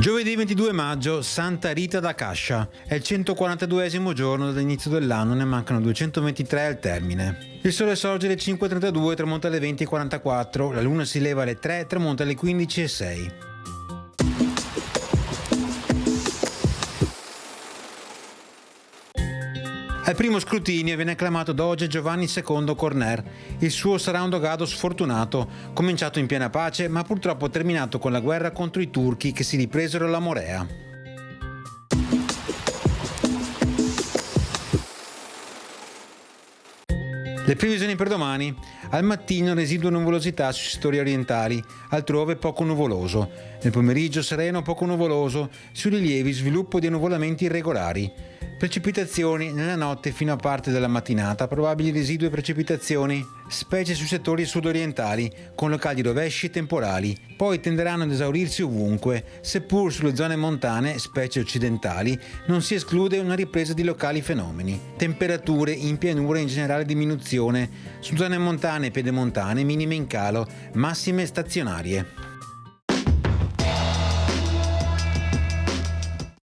Giovedì 22 maggio, Santa Rita da Cascia. È il 142esimo giorno dall'inizio dell'anno, ne mancano 223 al termine. Il sole sorge alle 5:32, tramonta alle 20:44, la luna si leva alle 3, tramonta alle 15:06. Al primo scrutinio viene acclamato doge Giovanni II Corner. Il suo sarà un dogado sfortunato, cominciato in piena pace ma purtroppo terminato con la guerra contro i turchi che si ripresero la Morea. Le previsioni per domani. Al mattino residua nuvolosità sui settori orientali, altrove poco nuvoloso. Nel pomeriggio sereno poco nuvoloso, sui rilievi sviluppo di annuvolamenti irregolari. Precipitazioni nella notte fino a parte della mattinata, probabili residue precipitazioni, specie sui settori sudorientali, con locali rovesci e temporali. Poi tenderanno ad esaurirsi ovunque, seppur sulle zone montane, specie occidentali, non si esclude una ripresa di locali fenomeni. Temperature in pianura in generale diminuzione, su zone montane e pedemontane minime in calo, massime stazionarie.